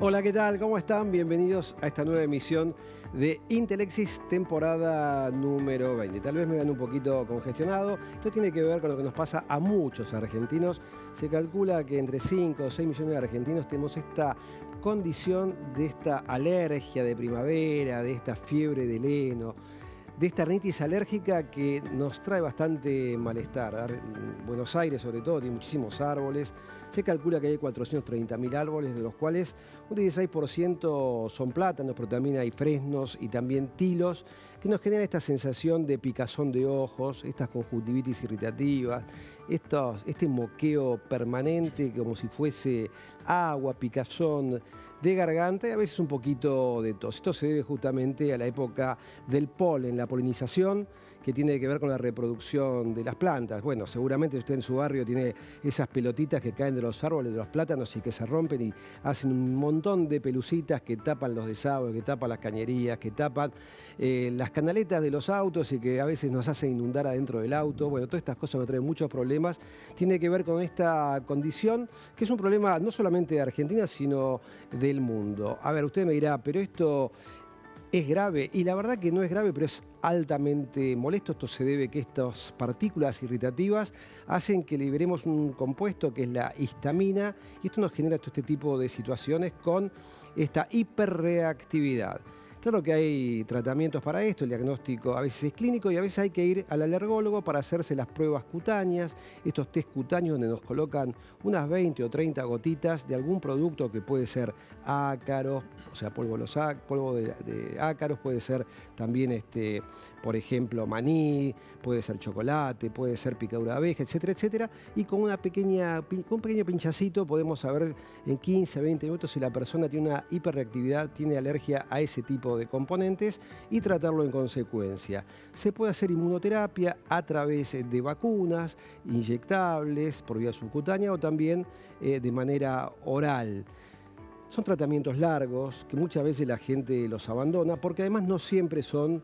Hola, ¿qué tal? ¿Cómo están? Bienvenidos a esta nueva emisión de Intelexis, temporada número 20. Tal vez me vean un poquito congestionado. Esto tiene que ver con lo que nos pasa a muchos argentinos. Se calcula que entre 5 o 6 millones de argentinos tenemos esta condición de esta alergia de primavera, de esta fiebre del heno, de esta rinitis alérgica que nos trae bastante malestar. Buenos Aires, sobre todo, tiene muchísimos árboles. Se calcula que hay 430.000 árboles, de los cuales un 16% son plátanos, pero también hay fresnos y también tilos, que nos generan esta sensación de picazón de ojos, estas conjuntivitis irritativas, este moqueo permanente como si fuese agua, picazón de garganta y a veces un poquito de tos. Esto se debe justamente a la época del polen, la polinización, que tiene que ver con la reproducción de las plantas. Bueno, seguramente usted en su barrio tiene esas pelotitas que caen de los árboles, de los plátanos y que se rompen y hacen un montón de pelucitas que tapan los desagües, que tapan las cañerías, que tapan las canaletas de los autos y que a veces nos hacen inundar adentro del auto. Bueno, todas estas cosas nos traen muchos problemas. Tiene que ver con esta condición, que es un problema no solamente de Argentina, sino del mundo. A ver, usted me dirá, pero esto es grave, y la verdad que no es grave, pero es altamente molesto. Esto se debe a que estas partículas irritativas hacen que liberemos un compuesto que es la histamina, y esto nos genera todo este tipo de situaciones con esta hiperreactividad. Claro que hay tratamientos para esto, el diagnóstico a veces es clínico y a veces hay que ir al alergólogo para hacerse las pruebas cutáneas, estos test cutáneos donde nos colocan unas 20 o 30 gotitas de algún producto que puede ser ácaro, o sea, polvo de ácaros, puede ser también, por ejemplo, maní, puede ser chocolate, puede ser picadura de abeja, etcétera, etcétera, y con un pequeño pinchacito podemos saber en 15, 20 minutos si la persona tiene una hiperreactividad, tiene alergia a ese tipo de componentes y tratarlo en consecuencia. Se puede hacer inmunoterapia a través de vacunas, inyectables por vía subcutánea o también de manera oral. Son tratamientos largos que muchas veces la gente los abandona porque además no siempre son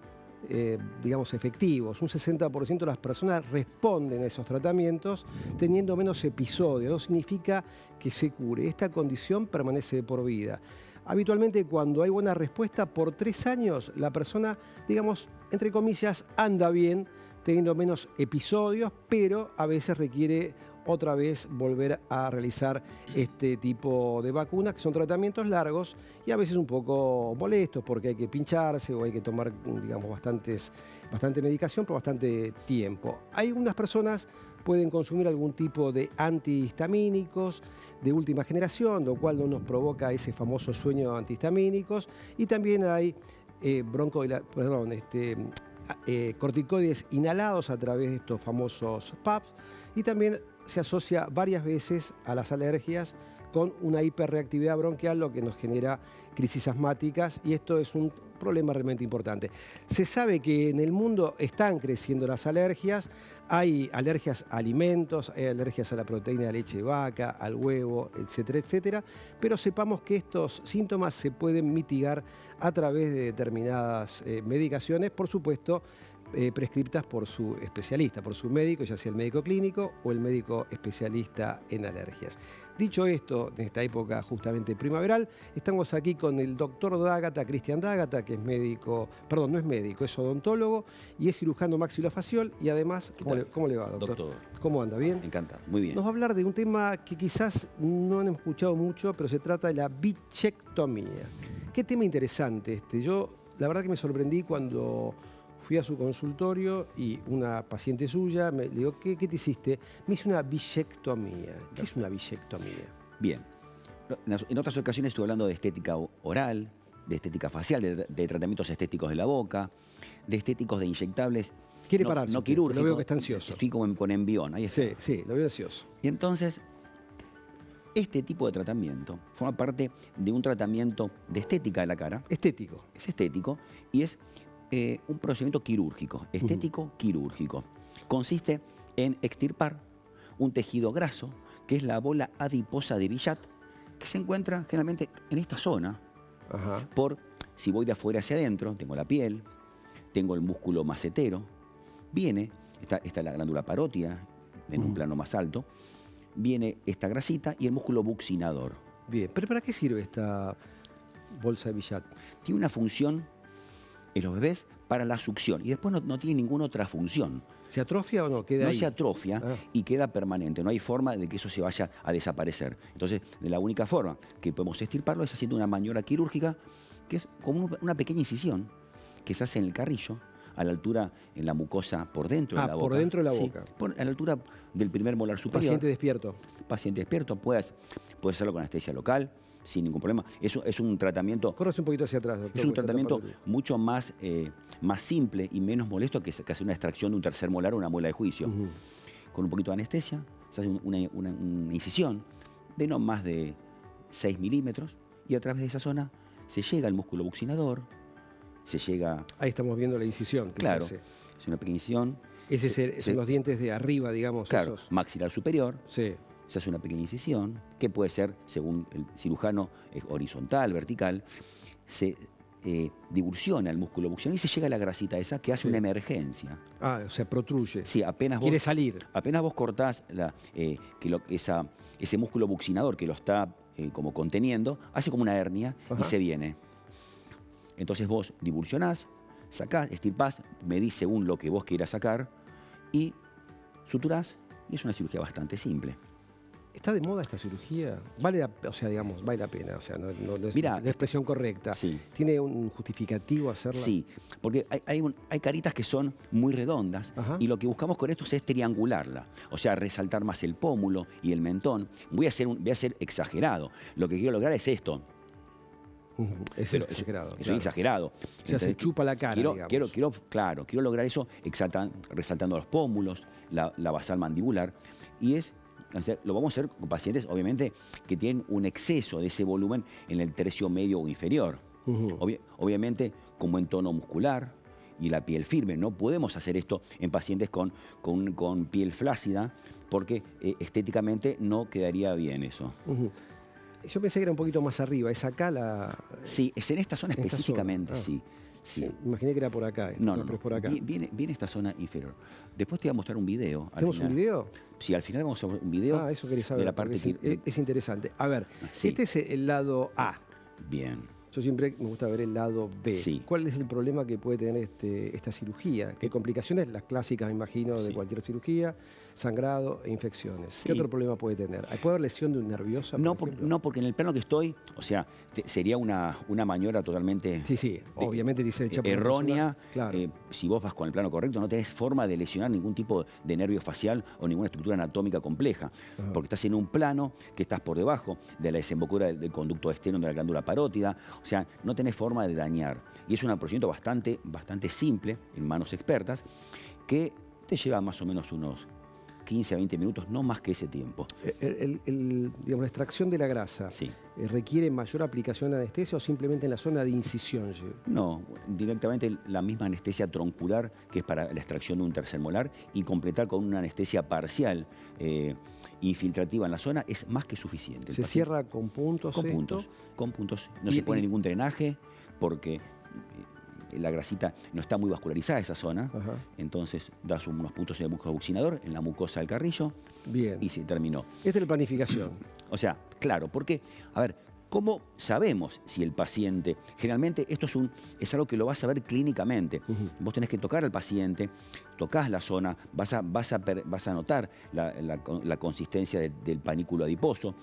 digamos, efectivos. Un 60% de las personas responden a esos tratamientos teniendo menos episodios. No significa que se cure. Esta condición permanece de por vida. Habitualmente, cuando hay buena respuesta, por 3 años, la persona, digamos, entre comillas, anda bien, teniendo menos episodios, pero a veces requiere otra vez volver a realizar este tipo de vacunas, que son tratamientos largos y a veces un poco molestos porque hay que pincharse o hay que tomar, digamos, bastante medicación por bastante tiempo. Hay unas personas pueden consumir algún tipo de antihistamínicos de última generación, lo cual no nos provoca ese famoso sueño de antihistamínicos, y también hay corticoides inhalados a través de estos famosos PAPs, y también se asocia varias veces a las alergias con una hiperreactividad bronquial, lo que nos genera crisis asmáticas, y esto es un problema realmente importante. Se sabe que en el mundo están creciendo las alergias, hay alergias a alimentos, hay alergias a la proteína de leche de vaca, al huevo, etcétera, etcétera, pero sepamos que estos síntomas se pueden mitigar a través de determinadas medicaciones, por supuesto, prescriptas por su especialista, por su médico, ya sea el médico clínico o el médico especialista en alergias. Dicho esto, en esta época justamente primaveral, estamos aquí con el doctor D'Agata, Cristian D'Agata, que es médico, perdón, no es médico, es odontólogo y es cirujano maxilofacial, y además, ¿cómo le va, doctor? ¿Cómo anda? ¿Bien? Encantado, muy bien. Nos va a hablar de un tema que quizás no han escuchado mucho, pero se trata de la bichectomía. Qué tema interesante este. Yo, la verdad que me sorprendí cuando fui a su consultorio y una paciente suya me dijo, ¿qué te hiciste? Me hice una bichectomía. ¿Qué es una bichectomía? Bien. En otras ocasiones estuve hablando de estética oral, de estética facial, de tratamientos estéticos de la boca, de estéticos de inyectables. Quiere pararse. No quirúrgicos. Lo veo que está ansioso. Estoy como con envión. Ahí está. Sí, lo veo ansioso. Y entonces, este tipo de tratamiento forma parte de un tratamiento de estética de la cara. Estético. Es estético y es un procedimiento quirúrgico, estético quirúrgico. Consiste en extirpar un tejido graso, que es la bola adiposa de Billat, que se encuentra generalmente en esta zona. Ajá. Si voy de afuera hacia adentro, tengo la piel, tengo el músculo macetero, está la glándula parótida en un plano más alto, viene esta grasita y el músculo buccinador. Bien, pero ¿para qué sirve esta bolsa de Billat? Tiene una función en los bebés para la succión y después no tiene ninguna otra función. ¿Se atrofia o no? Queda No ahí. se atrofia y queda permanente. No hay forma de que eso se vaya a desaparecer. Entonces, de la única forma que podemos extirparlo es haciendo una maniobra quirúrgica, que es como una pequeña incisión que se hace en el carrillo, a la altura, en la mucosa por dentro de la boca. Por dentro de la Sí, boca. a la altura del primer molar superior. Paciente despierto. Paciente despierto, puede hacerlo con anestesia local, sin ningún problema. Es un tratamiento... Corres un poquito hacia atrás, doctor. Es un tratamiento mucho más simple y menos molesto que hacer una extracción de un tercer molar o una muela de juicio. Con un poquito de anestesia, se hace una incisión de no más de 6 milímetros y a través de esa zona se llega al músculo buccinador, se llega... Ahí estamos viendo la incisión que Claro, se hace. es una pequeña incisión. Son los dientes de arriba, digamos. Claro, esos. maxilar superior. Sí. Se hace una pequeña incisión, que puede ser, según el cirujano, horizontal, vertical. Se divulsiona el músculo buccinador y se llega a la grasita esa que hace una emergencia. Ah, o sea, protruye. Sí, Quiere salir. Apenas vos cortás ese músculo buccinador que lo está como conteniendo, hace como una hernia y se viene. Entonces vos divulsionás, sacás, estirpás, medís según lo que vos quieras sacar y suturás, y es una cirugía bastante simple. ¿Está de moda esta cirugía? Vale la pena, o sea, no es Mirá, la expresión correcta. Sí. ¿Tiene un justificativo hacerla? Sí, porque hay caritas que son muy redondas y lo que buscamos con esto es triangularla, o sea, resaltar más el pómulo y el mentón. Voy a ser exagerado. Lo que quiero lograr es esto. Es exagerado. Es exagerado. O sea, se chupa la cara, quiero lograr eso resaltando los pómulos, la basal mandibular. Lo vamos a hacer con pacientes, obviamente, que tienen un exceso de ese volumen en el tercio medio o inferior. Obviamente, con buen tono muscular y la piel firme. No podemos hacer esto en pacientes con piel flácida porque estéticamente no quedaría bien eso. Yo pensé que era un poquito más arriba. ¿Es acá la...? Sí, es en esta zona específicamente, sí. Imaginé que era por acá. No, pero es por acá. Viene esta zona inferior. Después te voy a mostrar un video. ¿Tenemos un video? Sí, al final vamos a ver un video. Eso quería saber. De la parte es interesante. A ver, Sí. Este es el lado A. Bien. Yo siempre me gusta ver el lado B. Sí. ¿Cuál es el problema que puede tener esta cirugía? ¿Qué complicaciones? Las clásicas, me imagino, de cualquier cirugía. Sangrado e infecciones. Sí. ¿Qué otro problema puede tener? ¿Puede haber lesión de un nerviosa? No, porque en el plano que estoy, o sea, sería una maniobra totalmente Sí, obviamente dice hecha por errónea. una persona, claro. Si vos vas con el plano correcto, no tenés forma de lesionar ningún tipo de nervio facial o ninguna estructura anatómica compleja. Porque estás en un plano que estás por debajo de la desembocadura del conducto externo de la glándula parótida. O sea, no tenés forma de dañar. Y es un procedimiento bastante simple, en manos expertas, que te lleva más o menos unos 15 a 20 minutos, no más que ese tiempo. Digamos, la extracción de la grasa, Sí. ¿requiere mayor aplicación de anestesia o simplemente en la zona de incisión? No, directamente la misma anestesia troncular, que es para la extracción de un tercer molar, y completar con una anestesia parcial infiltrativa en la zona es más que suficiente. ¿Se cierra con puntos? Con puntos. No se pone ningún drenaje porque la grasita no está muy vascularizada esa zona. Entonces das unos puntos en el músculo buccinador, en la mucosa del carrillo. Bien. Y se terminó. Esta es la planificación. O sea, claro, porque, a ver, ¿cómo sabemos si el paciente... Generalmente esto es algo que lo vas a ver clínicamente. Vos tenés que tocar al paciente, tocas la zona, vas a notar la consistencia del panículo adiposo.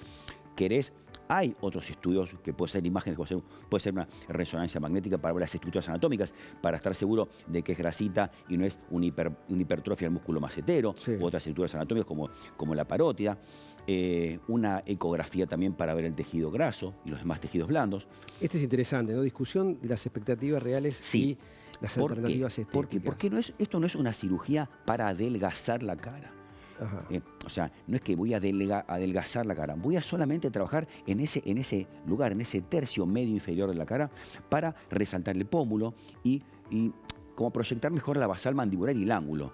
Hay otros estudios que pueden ser imágenes, puede ser una resonancia magnética para ver las estructuras anatómicas, para estar seguro de que es grasita y no es una hipertrofia del músculo macetero, u otras estructuras anatómicas como la parótida. Una ecografía también para ver el tejido graso y los demás tejidos blandos. Este es interesante, ¿no? Discusión de las expectativas reales y las alternativas estéticas. Porque esto no es una cirugía para adelgazar la cara. O sea, no es que voy a adelgazar la cara, voy a solamente trabajar en ese lugar, en ese tercio medio inferior de la cara, para resaltar el pómulo y como proyectar mejor la basal mandibular y el ángulo.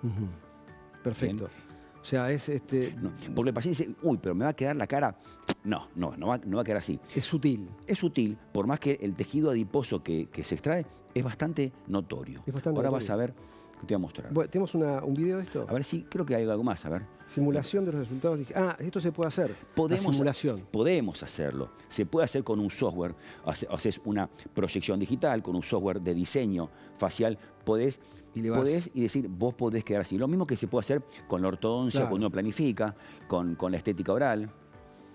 Perfecto. Bien. O sea, es No, porque el paciente dice, uy, pero me va a quedar la cara. No va a quedar así. Es sutil. Es sutil, por más que el tejido adiposo que se extrae es bastante notorio. Ahora vas a ver que te voy a mostrar. Bueno, ¿tenemos un video de esto? A ver si, creo que hay algo más, a ver. Simulación de los resultados. Esto se puede hacer. La simulación. Podemos hacerlo. Se puede hacer con un software. Haces una proyección digital con un software de diseño facial. Podés y decir, vos podés quedar así. Lo mismo que se puede hacer con la ortodoncia, cuando uno planifica, con la estética oral.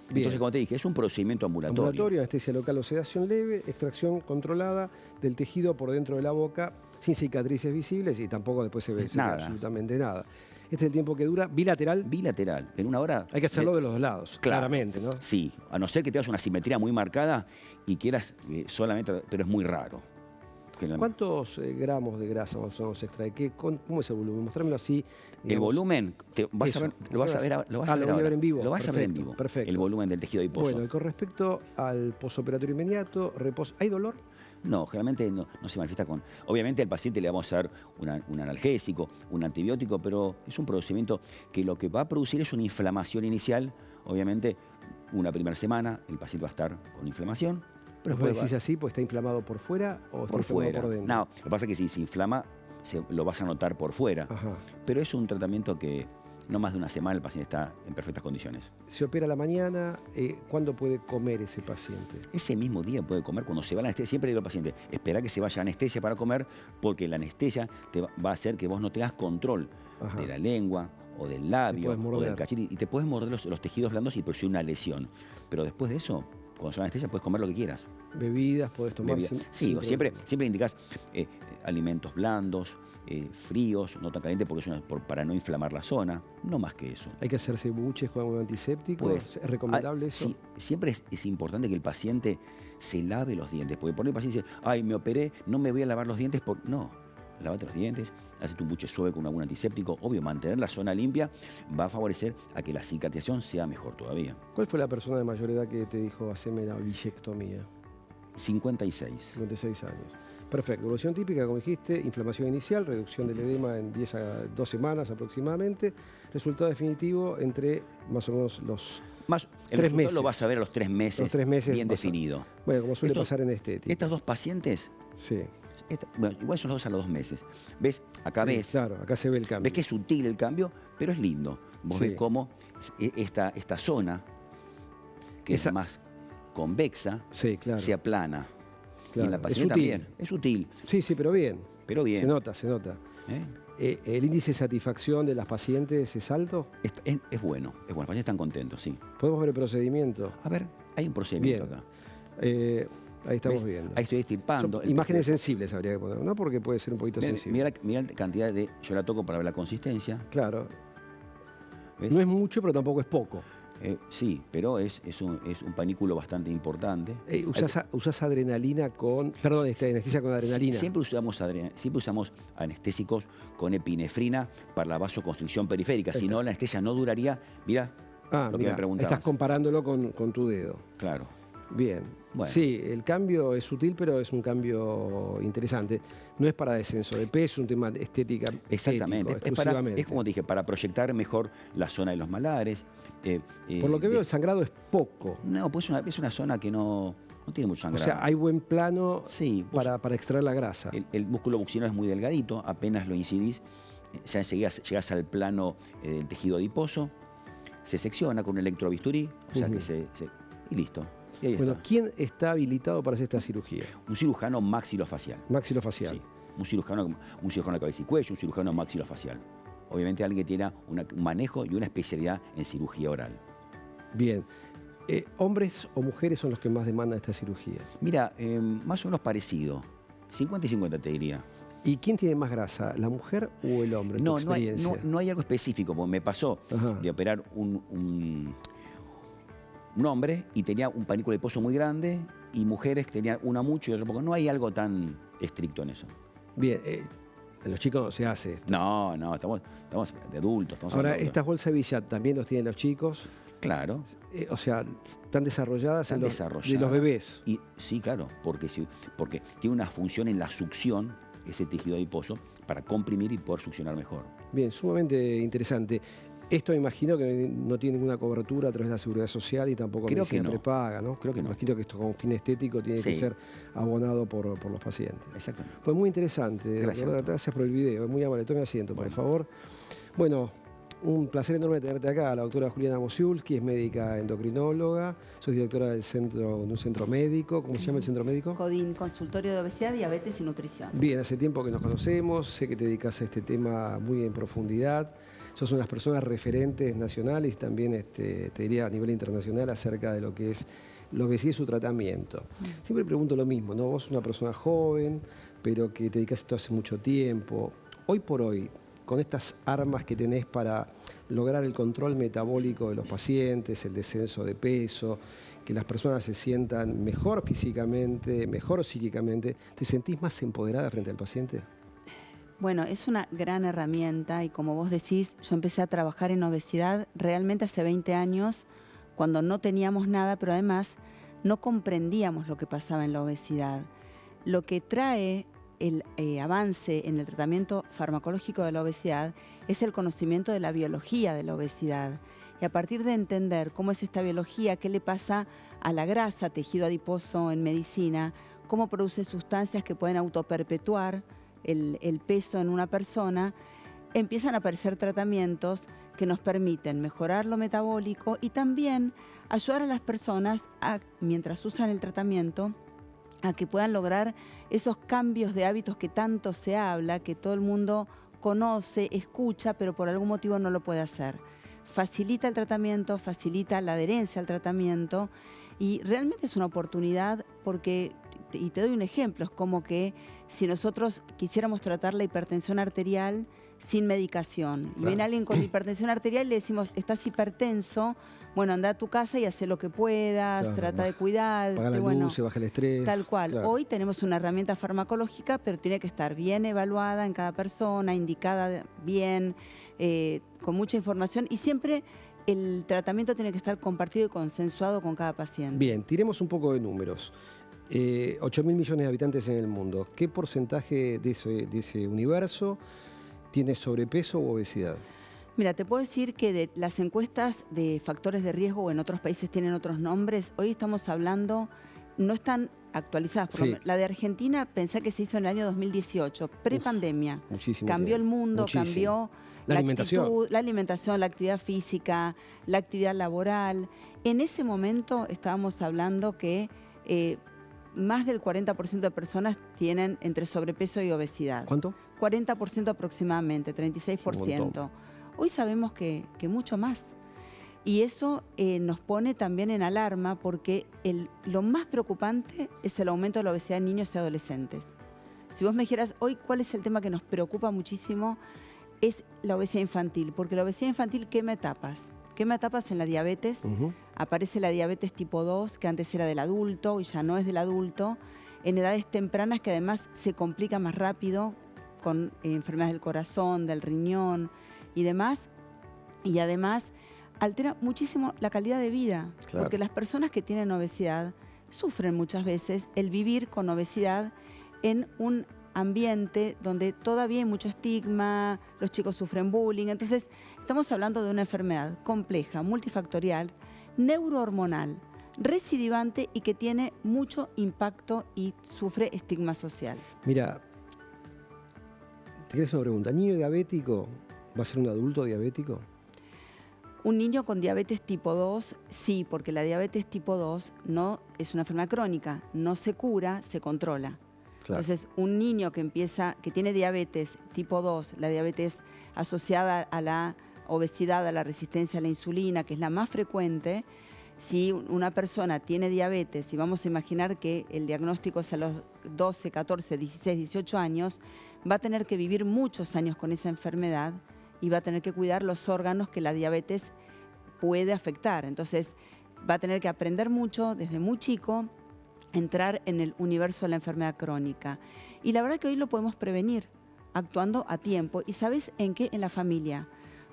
Bien. Entonces, como te dije, es un procedimiento ambulatorio. Ambulatorio, anestesia local o sedación leve, extracción controlada del tejido por dentro de la boca, sin cicatrices visibles y tampoco después se ve absolutamente nada. Este es el tiempo que dura, bilateral. Bilateral, en una hora. Hay que hacerlo de los dos lados, claramente, ¿no? Sí, a no ser que tengas una simetría muy marcada y quieras solamente, pero es muy raro. ¿Cuántos gramos de grasa más o menos se extrae? ¿Cómo es el volumen? Mostrámelo así. Digamos. El volumen, lo vas a ver ahora. En vivo. Lo vas a ver en vivo. Perfecto. El volumen del tejido adiposo. Bueno, con respecto al posoperatorio inmediato, reposo, ¿hay dolor? No, generalmente no se manifiesta con... Obviamente al paciente le vamos a dar un analgésico, un antibiótico, pero es un procedimiento que lo que va a producir es una inflamación inicial. Obviamente, una primera semana el paciente va a estar con inflamación. Pero ¿vos decís así, pues está inflamado por fuera o por fuera? Por dentro? No, lo que pasa es que si se inflama, lo vas a notar por fuera. Ajá. Pero es un tratamiento que no más de una semana el paciente está en perfectas condiciones. Se opera a la mañana, ¿cuándo puede comer ese paciente? Ese mismo día puede comer cuando se va a la anestesia. Siempre digo al paciente, espera que se vaya a anestesia para comer, porque la anestesia te va a hacer que vos no tengas control de la lengua o del labio o del cachete, y te puedes morder los tejidos blandos y producir una lesión. Pero después de eso, cuando se va a anestesia, puedes comer lo que quieras. ¿Bebidas podés tomar? Sí, siempre indicás alimentos blandos, fríos, no tan calientes para no inflamar la zona, no más que eso. ¿Hay que hacerse buches con algún antiséptico? ¿Es recomendable eso? Sí, siempre es importante que el paciente se lave los dientes, porque por ahí el paciente dice, ay, me operé, no me voy a lavar los dientes. No, lávate los dientes, hazte un buche suave con algún antiséptico. Obvio, mantener la zona limpia va a favorecer a que la cicatrización sea mejor todavía. ¿Cuál fue la persona de mayor edad que te dijo, haceme la bichectomía? 56. 56 años. Perfecto. Evolución típica, como dijiste, inflamación inicial, reducción del edema en 10 a 2 semanas aproximadamente. Resultado definitivo entre más o menos los 3 meses. Lo vas a ver a los 3 meses, los 3 meses bien definido. Bueno, como suele pasar en estética. Estas dos pacientes, sí. Bueno, igual son los dos a los 2 meses. ¿Ves? Acá ves. Claro, acá se ve el cambio. Ves que es sutil el cambio, pero es lindo. Vos ves cómo esta zona, que es más convexa, se aplana. Claro. Y en la paciente también. Es sutil. Sí, pero bien. Pero bien. Se nota. ¿El índice de satisfacción de las pacientes es alto? Es bueno. Los pacientes están contentos, sí. ¿Podemos ver el procedimiento? A ver, hay un procedimiento acá. Ahí estamos viendo. Ahí estoy estirpando. Imágenes sensibles habría que poner, ¿no? Porque puede ser un poquito sensible. Mira la cantidad de... Yo la toco para ver la consistencia. Claro. ¿Ves? No es mucho, pero tampoco es poco. Sí, pero es un panículo bastante importante. ¿Usás adrenalina con... Perdón, anestesia con adrenalina? Siempre usamos anestésicos con epinefrina para la vasoconstricción periférica. Si no, la anestesia no duraría. Mirá lo que me preguntabas. Estás comparándolo con tu dedo. Claro. Bien. Bueno. Sí, el cambio es sutil, pero es un cambio interesante. No es para descenso de peso, un tema de estética. Exactamente. Es como dije, para proyectar mejor la zona de los malares. Por lo que veo, el sangrado es poco. No, pues es una zona que no tiene mucho sangrado. O sea, hay buen plano para extraer la grasa. El músculo bucino es muy delgadito, apenas lo incidís, ya enseguida llegás al plano del tejido adiposo, se secciona con un electrobisturí, o sea que y listo. Bueno, ¿quién está habilitado para hacer esta cirugía? Un cirujano maxilofacial. Maxilofacial. Sí, un cirujano de cabeza y cuello, un cirujano maxilofacial. Obviamente alguien que tiene un manejo y una especialidad en cirugía oral. Bien. ¿Hombres o mujeres son los que más demandan esta cirugía? Mira, más o menos parecido. 50 y 50 te diría. ¿Y quién tiene más grasa, la mujer o el hombre? No hay algo específico, porque me pasó de operar un hombre y tenía un panículo adiposo muy grande y mujeres que tenían una mucho y otra poco. No hay algo tan estricto en eso. Bien, en los chicos no se hace esto. No, estamos de adultos. Ahora, estas bolsas de Bichat también los tienen los chicos. Claro. O sea, están desarrolladas de los bebés. Y, sí, claro, porque tiene una función en la succión, ese tejido adiposo, para comprimir y poder succionar mejor. Bien, sumamente interesante. Esto me imagino que no tiene ninguna cobertura a través de la Seguridad Social y tampoco Creo que Medicina no. Prepaga, ¿no? Creo que Me no. imagino que esto con fin estético tiene que Sí. ser abonado por los pacientes. Exactamente. Pues muy interesante. Gracias, doctor. Gracias por el video. Es muy amable. Tome asiento, por Bueno. favor. Bueno, un placer enorme tenerte acá. La doctora Juliana Mosiulski es médica endocrinóloga. Soy directora de un centro médico. ¿Cómo se llama el centro médico? CODIN, Consultorio de Obesidad, Diabetes y Nutrición. Bien, hace tiempo que nos conocemos. Sé que te dedicas a este tema muy en profundidad. Sos unas personas referentes nacionales y también, te diría, a nivel internacional acerca de lo que es la obesidad y su tratamiento. Siempre pregunto lo mismo, ¿no? Vos sos una persona joven, pero que te dedicas a esto hace mucho tiempo. Hoy por hoy, con estas armas que tenés para lograr el control metabólico de los pacientes, el descenso de peso, que las personas se sientan mejor físicamente, mejor psíquicamente, ¿te sentís más empoderada frente al paciente? Bueno, es una gran herramienta y como vos decís, yo empecé a trabajar en obesidad realmente hace 20 años, cuando no teníamos nada, pero además no comprendíamos lo que pasaba en la obesidad. Lo que trae el avance en el tratamiento farmacológico de la obesidad es el conocimiento de la biología de la obesidad. Y a partir de entender cómo es esta biología, qué le pasa a la grasa, tejido adiposo en medicina, cómo produce sustancias que pueden autoperpetuar el peso en una persona, empiezan a aparecer tratamientos que nos permiten mejorar lo metabólico y también ayudar a las personas, mientras usan el tratamiento, a que puedan lograr esos cambios de hábitos que tanto se habla, que todo el mundo conoce, escucha, pero por algún motivo no lo puede hacer. Facilita el tratamiento, facilita la adherencia al tratamiento y realmente es una oportunidad porque, y te doy un ejemplo, es como que si nosotros quisiéramos tratar la hipertensión arterial sin medicación, y Claro. viene alguien con hipertensión arterial y le decimos, estás hipertenso, bueno, anda a tu casa y haz lo que puedas, Claro, trata de cuidarte, Paga la bueno, luz, se baja el estrés. tal cual. Claro. Hoy tenemos una herramienta farmacológica, pero tiene que estar bien evaluada en cada persona, indicada bien, con mucha información y siempre el tratamiento tiene que estar compartido y consensuado con cada paciente. Bien, tiremos un poco de números. 8.000 millones de habitantes en el mundo. ¿Qué porcentaje de ese universo tiene sobrepeso u obesidad? Mira, te puedo decir que de las encuestas de factores de riesgo, o en otros países tienen otros nombres, hoy estamos hablando, no están actualizadas. Sí. La de Argentina, pensé que se hizo en el año 2018, prepandemia. Muchísimo. Cambió el tiempo. mundo, Muchísimo. cambió La alimentación. actitud, la alimentación, la actividad física, la actividad laboral. En ese momento estábamos hablando que más del 40% de personas tienen entre sobrepeso y obesidad. ¿Cuánto? 40% aproximadamente, Un 36%. Hoy sabemos que mucho más. Y eso nos pone también en alarma porque lo más preocupante es el aumento de la obesidad en niños y adolescentes. Si vos me dijeras hoy cuál es el tema que nos preocupa muchísimo, es la obesidad infantil. Porque la obesidad infantil quema etapas. Quema etapas en la diabetes. Aparece la diabetes tipo 2, que antes era del adulto y ya no es del adulto. En edades tempranas que además se complica más rápido con enfermedades del corazón, del riñón y demás. Y además altera muchísimo la calidad de vida, Claro. porque las personas que tienen obesidad sufren muchas veces el vivir con obesidad en un ambiente donde todavía hay mucho estigma, los chicos sufren bullying. Entonces, estamos hablando de una enfermedad compleja, multifactorial, neurohormonal, recidivante y que tiene mucho impacto y sufre estigma social. Mira, te quería hacer una pregunta. ¿Niño diabético va a ser un adulto diabético? Un niño con diabetes tipo 2, sí, porque la diabetes tipo 2 no es una enfermedad crónica, no se cura, se controla. Claro. Entonces, un niño que tiene diabetes tipo 2, la diabetes asociada a la obesidad, a la resistencia a la insulina, que es la más frecuente, si una persona tiene diabetes, y vamos a imaginar que el diagnóstico es a los 12, 14, 16, 18 años, va a tener que vivir muchos años con esa enfermedad y va a tener que cuidar los órganos que la diabetes puede afectar. Entonces, va a tener que aprender mucho desde muy chico, entrar en el universo de la enfermedad crónica. Y la verdad que hoy lo podemos prevenir actuando a tiempo. ¿Y sabes en qué? En la familia.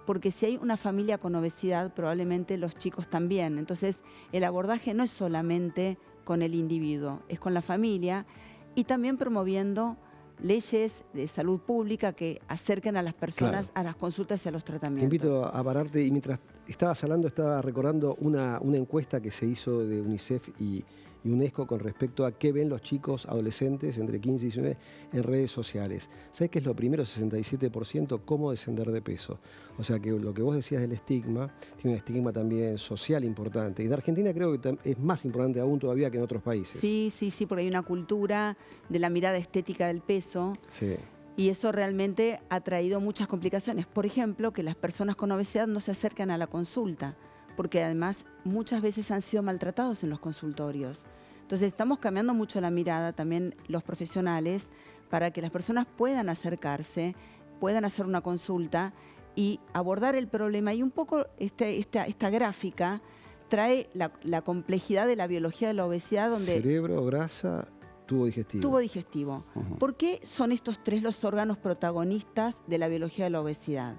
Porque si hay una familia con obesidad, probablemente los chicos también. Entonces, el abordaje no es solamente con el individuo, es con la familia y también promoviendo leyes de salud pública que acerquen a las personas Claro. a las consultas y a los Te tratamientos. invito a pararte y mientras estabas hablando estaba recordando una encuesta que se hizo de UNICEF y UNESCO con respecto a qué ven los chicos adolescentes entre 15 y 19 en redes sociales. ¿Sabes qué es lo primero? 67%, cómo descender de peso. O sea que lo que vos decías del estigma, tiene un estigma también social importante. Y de Argentina creo que es más importante aún todavía que en otros países. Sí, porque hay una cultura de la mirada estética del peso. Sí. Y eso realmente ha traído muchas complicaciones. Por ejemplo, que las personas con obesidad no se acercan a la consulta, porque además muchas veces han sido maltratados en los consultorios. Entonces estamos cambiando mucho la mirada, también los profesionales, para que las personas puedan acercarse, puedan hacer una consulta y abordar el problema. Y un poco esta gráfica trae la complejidad de la biología de la obesidad, donde Cerebro, grasa, tubo digestivo. tubo digestivo. Ujú. ¿Por qué son estos tres los órganos protagonistas de la biología de la obesidad?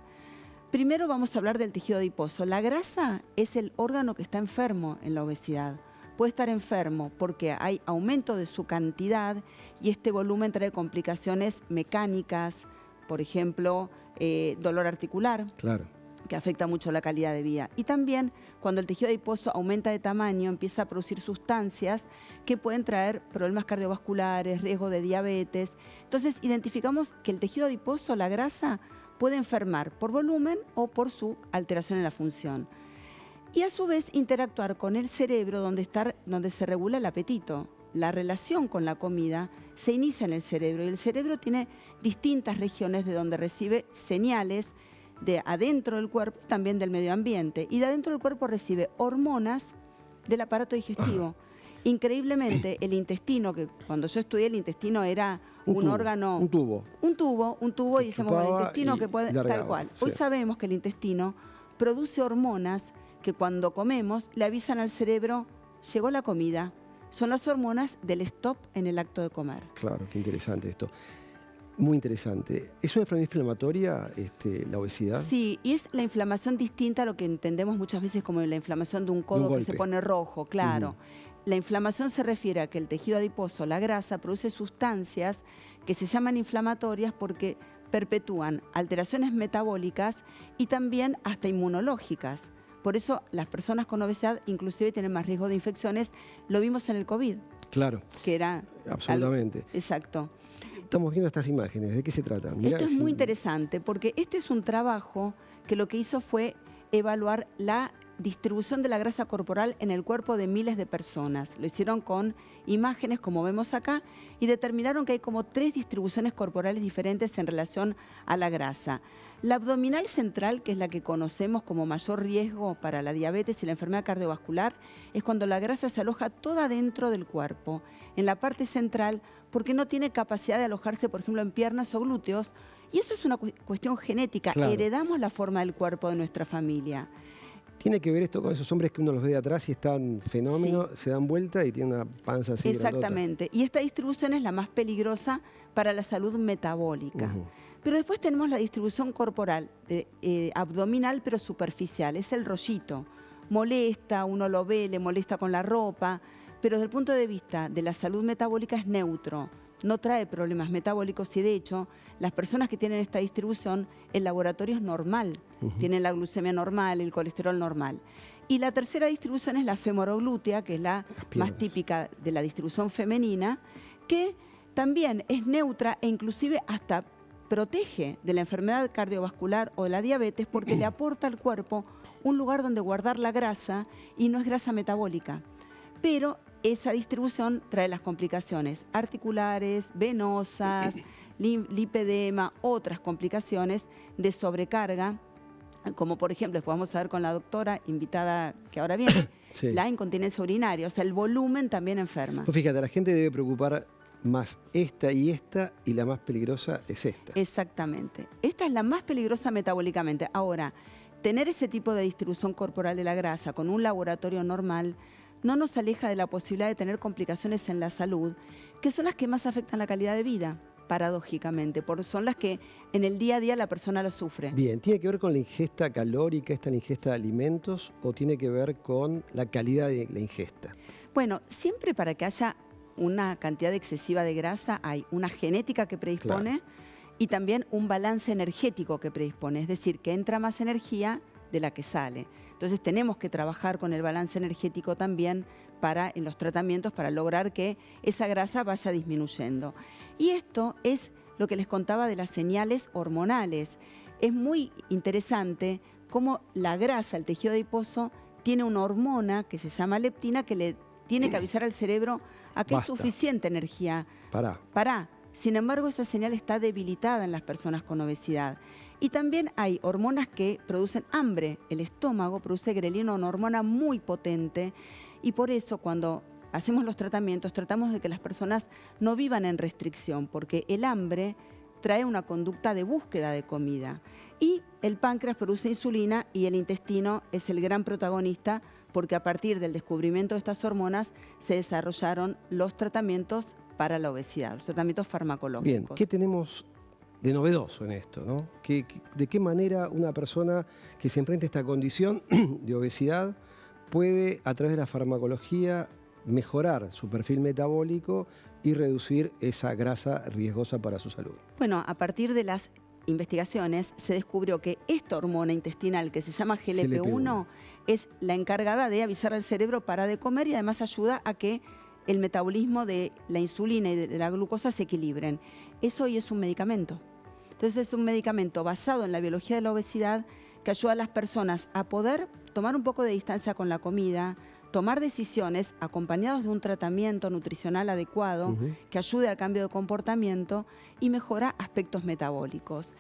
Primero vamos a hablar del tejido adiposo. La grasa es el órgano que está enfermo en la obesidad. Puede estar enfermo porque hay aumento de su cantidad y este volumen trae complicaciones mecánicas, por ejemplo, dolor articular, Claro. que afecta mucho la calidad de vida. Y también cuando el tejido adiposo aumenta de tamaño, empieza a producir sustancias que pueden traer problemas cardiovasculares, riesgo de diabetes. Entonces identificamos que el tejido adiposo, la grasa, puede enfermar por volumen o por su alteración en la función. Y a su vez interactuar con el cerebro donde se regula el apetito. La relación con la comida se inicia en el cerebro y el cerebro tiene distintas regiones de donde recibe señales de adentro del cuerpo y también del medio ambiente. Y de adentro del cuerpo recibe hormonas del aparato digestivo. Increíblemente, el intestino, que cuando yo estudié el intestino era un tubo, órgano... Un tubo. Un tubo Que y decimos, bueno, el chupaba intestino y que puede... largaba, Tal cual. sí. Hoy sabemos que el intestino produce hormonas que cuando comemos le avisan al cerebro, llegó la comida. Son las hormonas del stop en el acto de comer. Claro, qué interesante esto. Muy interesante. ¿Es una enfermedad inflamatoria la obesidad? Sí, y es la inflamación distinta a lo que entendemos muchas veces como la inflamación de un codo que se golpe. pone rojo, claro. Ujú. La inflamación se refiere a que el tejido adiposo, la grasa, produce sustancias que se llaman inflamatorias porque perpetúan alteraciones metabólicas y también hasta inmunológicas. Por eso las personas con obesidad inclusive tienen más riesgo de infecciones. Lo vimos en el COVID, Claro, que era... absolutamente. Exacto. Estamos viendo estas imágenes. ¿De qué se trata? Mirá, Esto es sí. muy interesante porque este es un trabajo que lo que hizo fue evaluar la distribución de la grasa corporal en el cuerpo de miles de personas. Lo hicieron con imágenes como vemos acá y determinaron que hay como 3 distribuciones corporales diferentes en relación a la grasa. La abdominal central, que es la que conocemos como mayor riesgo para la diabetes y la enfermedad cardiovascular, es cuando la grasa se aloja toda dentro del cuerpo, en la parte central, porque no tiene capacidad de alojarse, por ejemplo, en piernas o glúteos. Y eso es una cuestión genética. Claro. Heredamos la forma del cuerpo de nuestra familia. ¿Tiene que ver esto con esos hombres que uno los ve de atrás y están fenómenos, se dan vuelta y tienen una panza así grandota? Exactamente. Y esta distribución es la más peligrosa para la salud metabólica. Ujú. Pero después tenemos la distribución corporal, abdominal pero superficial. Es el rollito. Molesta, uno lo ve, le molesta con la ropa, pero desde el punto de vista de la salud metabólica es neutro. No trae problemas metabólicos y de hecho las personas que tienen esta distribución, el laboratorio es normal. Tienen la glucemia normal, el colesterol normal. Y la tercera distribución es la femoroglútea, que es la piernas. más típica de la distribución femenina, que también es neutra e inclusive hasta protege de la enfermedad cardiovascular o de la diabetes porque le aporta al cuerpo un lugar donde guardar la grasa y no es grasa metabólica. Pero esa distribución trae las complicaciones articulares, venosas, lipedema, otras complicaciones de sobrecarga, como por ejemplo, después vamos a ver con la doctora invitada que ahora viene, Sí. la incontinencia urinaria, o sea, el volumen también enferma. Pues fíjate, a la gente debe preocupar más esta y la más peligrosa es esta. Exactamente. Esta es la más peligrosa metabólicamente. Ahora, tener ese tipo de distribución corporal de la grasa con un laboratorio normal no nos aleja de la posibilidad de tener complicaciones en la salud, que son las que más afectan la calidad de vida, paradójicamente, porque son las que en el día a día la persona lo sufre. Bien, ¿tiene que ver con la ingesta calórica, la ingesta de alimentos, o tiene que ver con la calidad de la ingesta? Bueno, siempre para que haya una cantidad excesiva de grasa, hay una genética que predispone y también un balance energético que predispone, es decir, que entra más energía de la que sale. Entonces tenemos que trabajar con el balance energético también en los tratamientos para lograr que esa grasa vaya disminuyendo. Y esto es lo que les contaba de las señales hormonales. Es muy interesante cómo la grasa, el tejido adiposo, tiene una hormona que se llama leptina que le tiene que avisar al cerebro a que hay suficiente energía. Pará. Sin embargo, esa señal está debilitada en las personas con obesidad. Y también hay hormonas que producen hambre. El estómago produce grelina, una hormona muy potente. Y por eso cuando hacemos los tratamientos, tratamos de que las personas no vivan en restricción, porque el hambre trae una conducta de búsqueda de comida. Y el páncreas produce insulina y el intestino es el gran protagonista, porque a partir del descubrimiento de estas hormonas se desarrollaron los tratamientos para la obesidad, los tratamientos farmacológicos. Bien, ¿qué tenemos de novedoso en esto, ¿no? ¿De qué manera una persona que se enfrenta a esta condición de obesidad puede, a través de la farmacología, mejorar su perfil metabólico y reducir esa grasa riesgosa para su salud? Bueno, a partir de las investigaciones se descubrió que esta hormona intestinal que se llama GLP-1 es la encargada de avisar al cerebro para de comer y además ayuda a que el metabolismo de la insulina y de la glucosa se equilibren. Eso hoy es un medicamento. Entonces es un medicamento basado en la biología de la obesidad que ayuda a las personas a poder tomar un poco de distancia con la comida, tomar decisiones acompañados de un tratamiento nutricional adecuado que ayude al cambio de comportamiento y mejora aspectos metabólicos.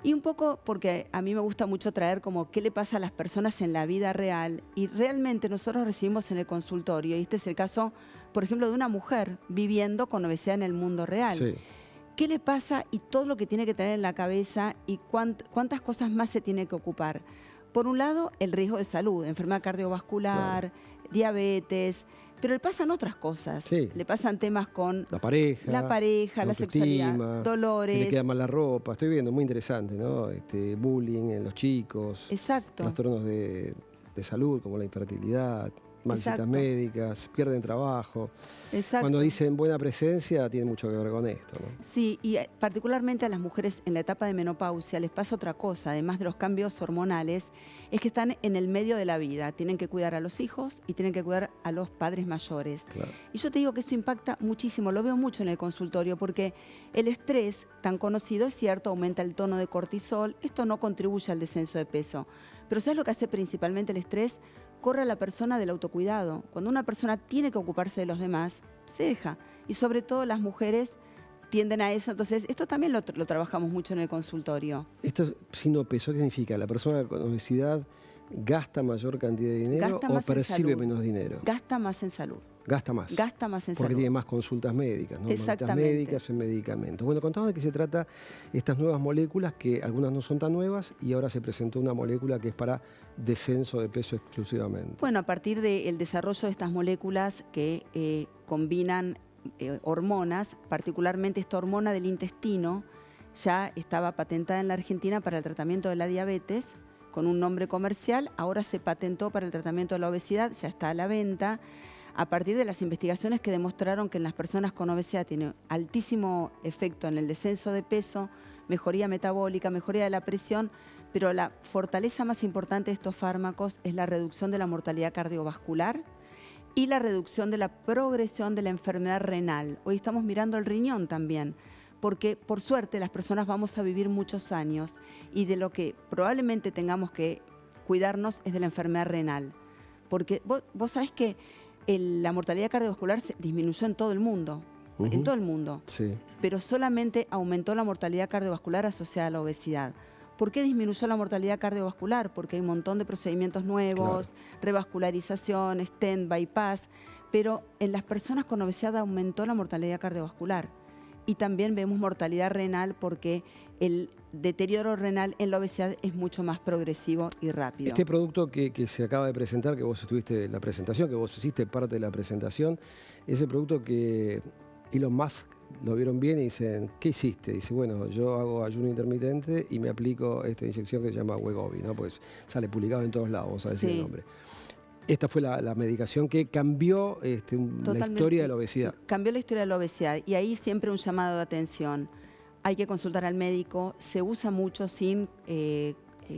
Y un poco porque a mí me gusta mucho traer como qué le pasa a las personas en la vida real y realmente nosotros recibimos en el consultorio, y este es el caso, por ejemplo, de una mujer viviendo con obesidad en el mundo real. Sí. ¿Qué le pasa y todo lo que tiene que tener en la cabeza y cuántas cosas más se tiene que ocupar? Por un lado, el riesgo de salud, enfermedad cardiovascular, diabetes, pero le pasan otras cosas. Sí. Le pasan temas con la pareja, la sexualidad, dolores. Le queda mal la ropa. Estoy viendo, muy interesante, ¿no? Bullying en los chicos. Exacto. Trastornos de salud como la infertilidad, mal citas médicas, pierden trabajo. Exacto. Cuando dicen buena presencia, tiene mucho que ver con esto, ¿no? Sí, y particularmente a las mujeres en la etapa de menopausia les pasa otra cosa, además de los cambios hormonales, es que están en el medio de la vida, tienen que cuidar a los hijos y tienen que cuidar a los padres mayores. Claro. Y yo te digo que eso impacta muchísimo, lo veo mucho en el consultorio, porque el estrés, tan conocido, es cierto, aumenta el tono de cortisol, esto no contribuye al descenso de peso. Pero ¿sabes lo que hace principalmente el estrés? Corre a la persona del autocuidado. Cuando una persona tiene que ocuparse de los demás, se deja. Y sobre todo las mujeres tienden a eso. Entonces, esto también lo trabajamos mucho en el consultorio. ¿Esto signo peso qué significa? ¿La persona con obesidad gasta mayor cantidad de dinero o percibe menos dinero? Gasta más en salud. Gasta más. Gasta más en salud. Porque tiene más consultas médicas, ¿no? Exactamente. Consultas médicas en medicamentos. Bueno, contamos de qué se trata estas nuevas moléculas, que algunas no son tan nuevas, y ahora se presentó una molécula que es para descenso de peso exclusivamente. Bueno, a partir del desarrollo de estas moléculas que combinan hormonas, particularmente esta hormona del intestino, ya estaba patentada en la Argentina para el tratamiento de la diabetes, con un nombre comercial, ahora se patentó para el tratamiento de la obesidad, ya está a la venta, a partir de las investigaciones que demostraron que en las personas con obesidad tiene altísimo efecto en el descenso de peso, mejoría metabólica, mejoría de la presión, pero la fortaleza más importante de estos fármacos es la reducción de la mortalidad cardiovascular y la reducción de la progresión de la enfermedad renal. Hoy estamos mirando el riñón también, porque por suerte las personas vamos a vivir muchos años y de lo que probablemente tengamos que cuidarnos es de la enfermedad renal. Porque vos sabés que la mortalidad cardiovascular se disminuyó en todo el mundo, en todo el mundo, sí. Pero solamente aumentó la mortalidad cardiovascular asociada a la obesidad. ¿Por qué disminuyó la mortalidad cardiovascular? Porque hay un montón de procedimientos nuevos, revascularización, stent, bypass, pero en las personas con obesidad aumentó la mortalidad cardiovascular. Y también vemos mortalidad renal porque el deterioro renal en la obesidad es mucho más progresivo y rápido. Este producto que se acaba de presentar, que vos estuviste en la presentación, que vos hiciste parte de la presentación, es el producto que Elon Musk lo vieron bien y dicen, ¿qué hiciste? Dice, bueno, yo hago ayuno intermitente y me aplico esta inyección que se llama Wegovy, ¿no? Pues sale publicado en todos lados, vamos a decir el nombre. esta fue la medicación que cambió la Totalmente. historia de la obesidad. Cambió la historia de la obesidad y ahí siempre un llamado de atención. Hay que consultar al médico, se usa mucho sin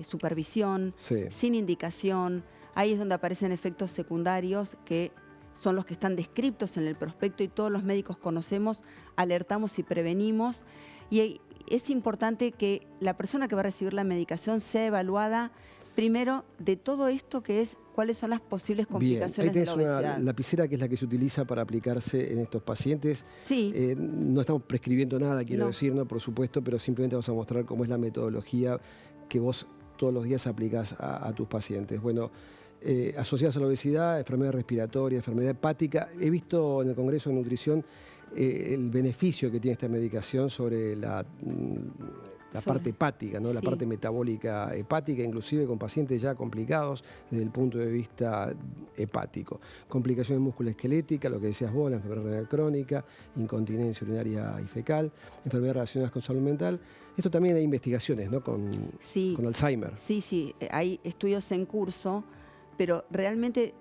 supervisión, Sí. sin indicación. Ahí es donde aparecen efectos secundarios que son los que están descritos en el prospecto y todos los médicos conocemos, alertamos y prevenimos. Y es importante que la persona que va a recibir la medicación sea evaluada primero de todo esto que es cuáles son las posibles Bien, ahí complicaciones de tenés la una obesidad. lapicera que es la que se utiliza para aplicarse en estos pacientes. Sí. No estamos prescribiendo nada, quiero No. decir, ¿no? Por supuesto, pero simplemente vamos a mostrar cómo es la metodología que vos todos los días aplicás a tus pacientes. Bueno, asociadas a la obesidad, enfermedad respiratoria, enfermedad hepática. He visto en el Congreso de Nutrición el beneficio que tiene esta medicación sobre la parte hepática, ¿no? La Sí. parte metabólica hepática, inclusive con pacientes ya complicados desde el punto de vista hepático. Complicaciones musculoesqueléticas, lo que decías vos, la enfermedad renal crónica, incontinencia urinaria y fecal, enfermedades relacionadas con salud mental. Esto también hay investigaciones, ¿no? Con Alzheimer. Sí, hay estudios en curso, pero realmente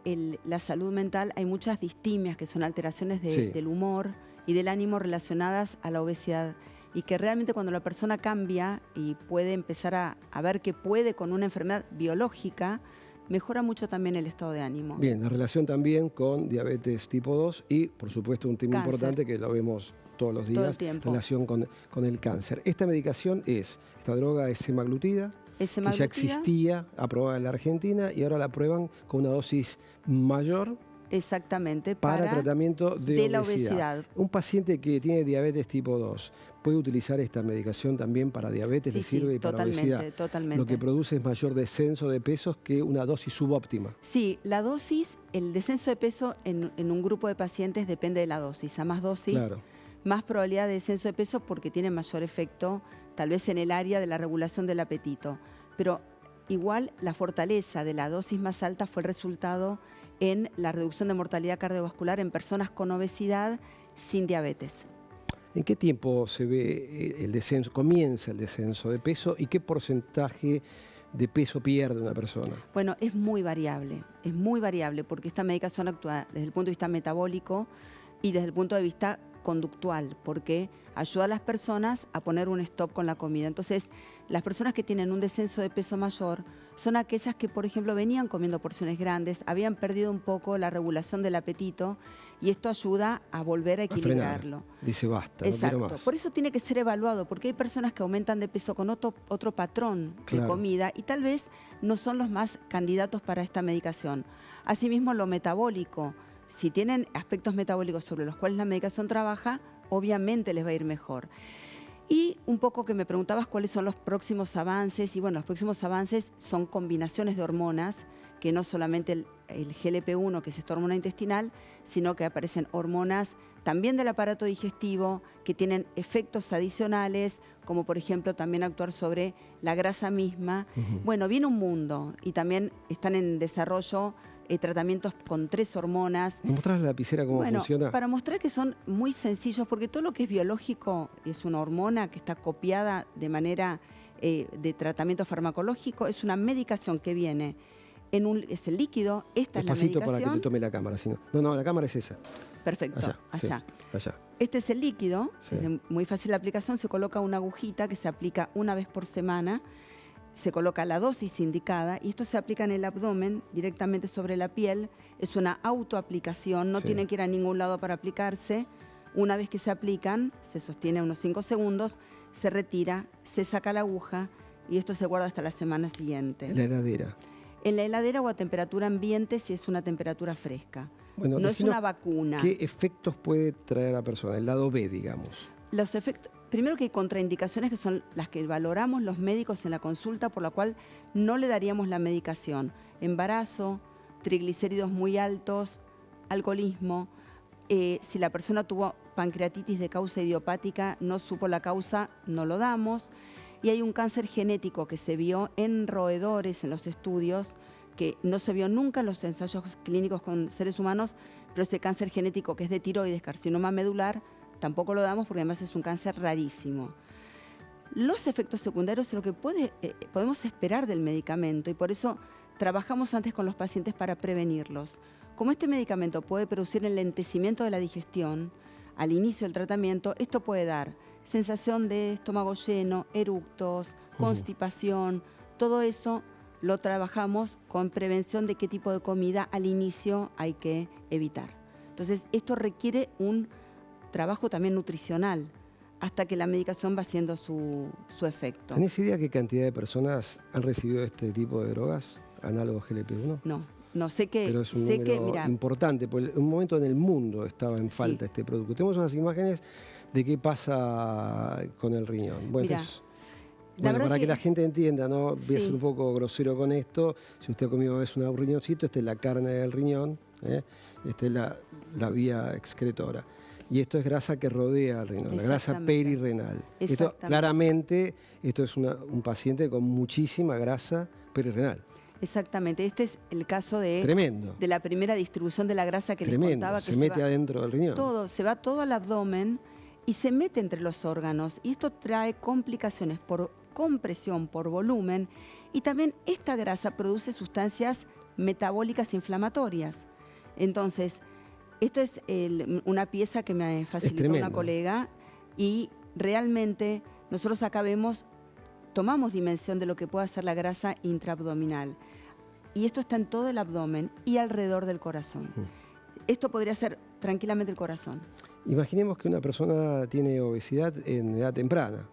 la salud mental hay muchas distimias que son alteraciones Sí. del humor y del ánimo relacionadas a la obesidad. Y que realmente cuando la persona cambia y puede empezar a ver que puede con una enfermedad biológica, mejora mucho también el estado de ánimo. Bien, la relación también con diabetes tipo 2 y, por supuesto, un tema Cáncer. importante que lo vemos todos los días, Todo el tiempo. relación con el cáncer. Esta medicación esta droga es semaglutida, que ya Semaglutida, existía, aprobada en la Argentina, y ahora la aprueban con una dosis mayor exactamente, para tratamiento de la obesidad. obesidad. Un paciente que tiene diabetes tipo 2 puede utilizar esta medicación también para diabetes, le sirve y para obesidad. Totalmente. Lo que produce es mayor descenso de pesos que una dosis subóptima. Sí, la dosis, el descenso de peso en un grupo de pacientes depende de la dosis. A más dosis, Claro. más probabilidad de descenso de peso porque tiene mayor efecto tal vez en el área de la regulación del apetito. Pero igual la fortaleza de la dosis más alta fue el resultado en la reducción de mortalidad cardiovascular en personas con obesidad sin diabetes. ¿En qué tiempo se ve el descenso, comienza el descenso de peso y qué porcentaje de peso pierde una persona? Bueno, es muy variable porque esta medicación actúa desde el punto de vista metabólico y desde el punto de vista conductual, porque ayuda a las personas a poner un stop con la comida. Entonces, las personas que tienen un descenso de peso mayor son aquellas que, por ejemplo, venían comiendo porciones grandes, habían perdido un poco la regulación del apetito y esto ayuda a volver a equilibrarlo. Frenar. Dice basta, no Exacto. quiero más. Por eso tiene que ser evaluado, porque hay personas que aumentan de peso con otro patrón de Claro. comida y tal vez no son los más candidatos para esta medicación. Asimismo, lo metabólico. Si tienen aspectos metabólicos sobre los cuales la medicación trabaja, obviamente les va a ir mejor. Y un poco que me preguntabas cuáles son los próximos avances. Y bueno, los próximos avances son combinaciones de hormonas, que no solamente el GLP-1, que es esta hormona intestinal, sino que aparecen hormonas también del aparato digestivo, que tienen efectos adicionales, como por ejemplo también actuar sobre la grasa misma. Bueno, viene un mundo y también están en desarrollo tratamientos con 3 hormonas. ¿Me mostrás la lapicera cómo funciona? Para mostrar que son muy sencillos, porque todo lo que es biológico es una hormona que está copiada de manera de tratamiento farmacológico, es una medicación que viene es el líquido, esta es la Despacito medicación. para que te tome la cámara. No, la cámara es esa. Perfecto, Allá. allá. Sí, allá. Este es el líquido, Sí. es muy fácil la aplicación, se coloca una agujita que se aplica una vez por semana, se coloca la dosis indicada y esto se aplica en el abdomen directamente sobre la piel, es una autoaplicación, no Sí. tienen que ir a ningún lado para aplicarse. Una vez que se aplican, se sostiene unos 5 segundos, se retira, se saca la aguja y esto se guarda hasta la semana siguiente. La heladera. En la heladera o a temperatura ambiente si es una temperatura fresca. Bueno, No es decinos una vacuna. ¿Qué efectos puede traer a la persona? El lado B, digamos. Los efectos, primero que hay contraindicaciones que son las que valoramos los médicos en la consulta, por la cual no le daríamos la medicación. Embarazo, triglicéridos muy altos, alcoholismo. Si la persona tuvo pancreatitis de causa idiopática, no supo la causa, no lo damos. Y hay un cáncer genético que se vio en roedores en los estudios, que no se vio nunca en los ensayos clínicos con seres humanos, pero ese cáncer genético que es de tiroides, carcinoma medular, tampoco lo damos porque además es un cáncer rarísimo. Los efectos secundarios es lo que podemos esperar del medicamento y por eso trabajamos antes con los pacientes para prevenirlos. Como este medicamento puede producir enlentecimiento de la digestión al inicio del tratamiento, esto puede dar sensación de estómago lleno, eructos, constipación, todo eso lo trabajamos con prevención de qué tipo de comida al inicio hay que evitar. Entonces, esto requiere un trabajo también nutricional hasta que la medicación va haciendo su efecto. ¿Tenés idea qué cantidad de personas han recibido este tipo de drogas, análogos GLP-1? No, sé que... Pero es un número importante, porque en un momento en el mundo estaba en falta este producto. Tenemos unas imágenes de qué pasa con el riñón. Bueno, para que la gente entienda, ¿no? Voy a ser un poco grosero con esto. Si usted ha comido un riñoncito, esta es la carne del riñón, esta es la vía excretora. Y esto es grasa que rodea al riñón, la grasa perirrenal. Esto, claramente, esto es un paciente con muchísima grasa perirrenal. Exactamente, este es el caso de la primera distribución de la grasa que les contaba. Que se mete adentro del riñón. Se va todo al abdomen y se mete entre los órganos. Y esto trae complicaciones por compresión, por volumen. Y también esta grasa produce sustancias metabólicas inflamatorias. Entonces, esto es una pieza que me facilitó una colega y realmente nosotros acá tomamos dimensión de lo que puede hacer la grasa intraabdominal. Y esto está en todo el abdomen y alrededor del corazón. Esto podría ser tranquilamente el corazón. Imaginemos que una persona tiene obesidad en edad temprana.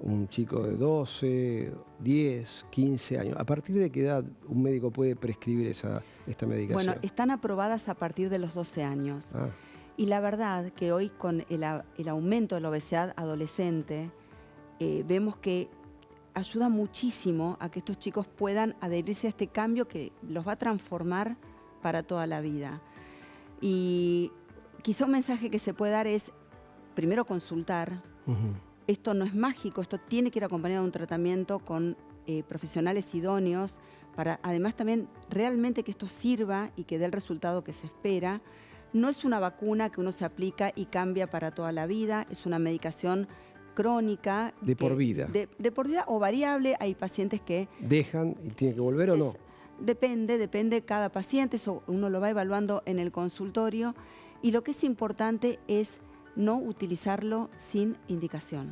Un chico de 12, 10, 15 años. ¿A partir de qué edad un médico puede prescribir esta medicación? Bueno, están aprobadas a partir de los 12 años. Y la verdad que hoy con el aumento de la obesidad adolescente, vemos que ayuda muchísimo a que estos chicos puedan adherirse a este cambio que los va a transformar para toda la vida. Y quizá un mensaje que se puede dar es, primero consultar. Esto no es mágico, esto tiene que ir acompañado de un tratamiento con profesionales idóneos para además también realmente que esto sirva y que dé el resultado que se espera. No es una vacuna que uno se aplica y cambia para toda la vida, es una medicación crónica. De por vida. De por vida o variable. Hay pacientes que... ¿Dejan y tienen que volver o no? Depende de cada paciente, eso uno lo va evaluando en el consultorio. Y lo que es importante es no utilizarlo sin indicación,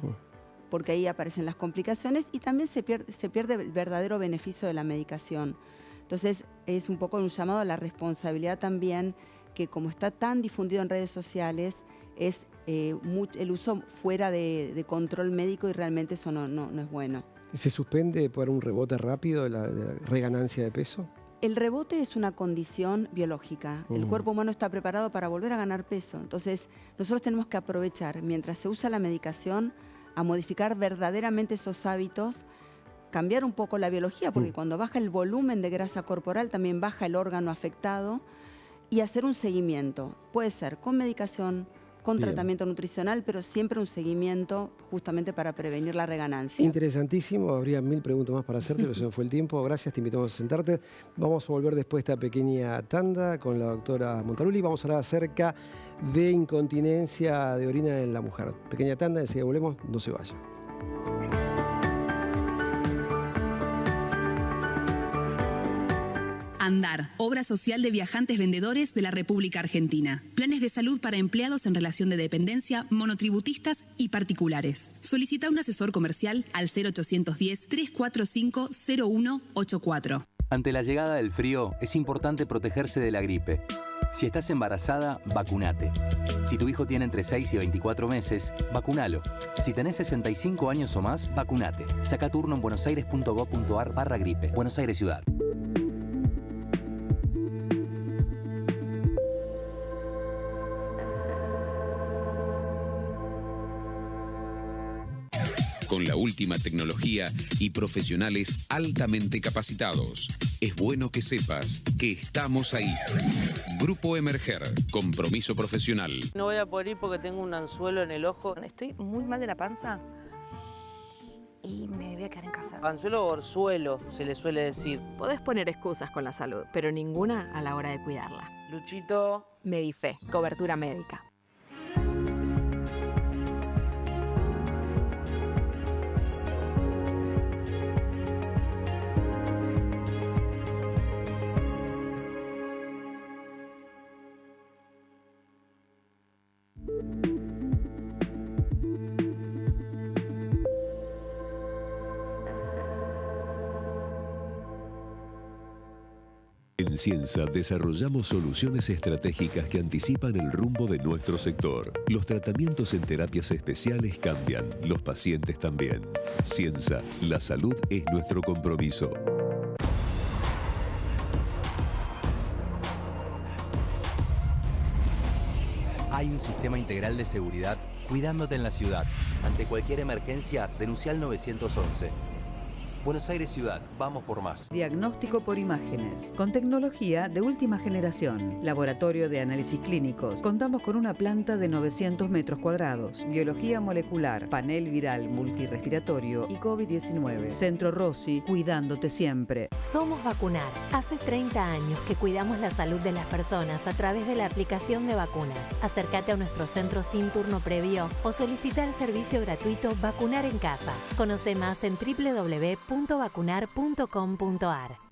porque ahí aparecen las complicaciones y también se pierde el verdadero beneficio de la medicación. Entonces es un poco un llamado a la responsabilidad también, que como está tan difundido en redes sociales, es el uso fuera de control médico y realmente eso no es bueno. ¿Se suspende por un rebote rápido de la reganancia de peso? El rebote es una condición biológica. El cuerpo humano está preparado para volver a ganar peso. Entonces, nosotros tenemos que aprovechar, mientras se usa la medicación, a modificar verdaderamente esos hábitos, cambiar un poco la biología, porque cuando baja el volumen de grasa corporal, también baja el órgano afectado, y hacer un seguimiento. Puede ser con medicación, con tratamiento nutricional, pero siempre un seguimiento justamente para prevenir la reganancia. Interesantísimo, habría 1000 preguntas más para hacerte, pero se nos fue el tiempo. Gracias, te invitamos a sentarte. Vamos a volver después de esta pequeña tanda con la doctora Montaluli. Vamos a hablar acerca de incontinencia de orina en la mujer. Pequeña tanda, enseguida volvemos, no se vaya. ANDAR, obra social de viajantes vendedores de la República Argentina. Planes de salud para empleados en relación de dependencia, monotributistas y particulares. Solicita un asesor comercial al 0810-345-0184. Ante la llegada del frío, es importante protegerse de la gripe. Si estás embarazada, vacunate. Si tu hijo tiene entre 6 y 24 meses, vacunalo. Si tenés 65 años o más, vacunate. Saca turno en buenosaires.gov.ar/gripe. Buenos Aires Ciudad. Con la última tecnología y profesionales altamente capacitados. Es bueno que sepas que estamos ahí. Grupo Emerger, compromiso profesional. No voy a poder ir porque tengo un anzuelo en el ojo. Estoy muy mal de la panza y me voy a quedar en casa. Anzuelo o orzuelo, se le suele decir. Podés poner excusas con la salud, pero ninguna a la hora de cuidarla. Luchito. Medife, cobertura médica. En Ciensa desarrollamos soluciones estratégicas que anticipan el rumbo de nuestro sector. Los tratamientos en terapias especiales cambian, los pacientes también. Ciensa, la salud es nuestro compromiso. Hay un sistema integral de seguridad cuidándote en la ciudad. Ante cualquier emergencia, denuncia al 911. Buenos Aires Ciudad, vamos por más. Diagnóstico por imágenes, con tecnología de última generación. Laboratorio de análisis clínicos. Contamos con una planta de 900 metros cuadrados. Biología molecular, panel viral multirrespiratorio y COVID-19. Centro Rossi, cuidándote siempre. Somos Vacunar. Hace 30 años que cuidamos la salud de las personas a través de la aplicación de vacunas. Acércate a nuestro centro sin turno previo o solicita el servicio gratuito Vacunar en Casa. Conoce más en www.vacunar.com.ar.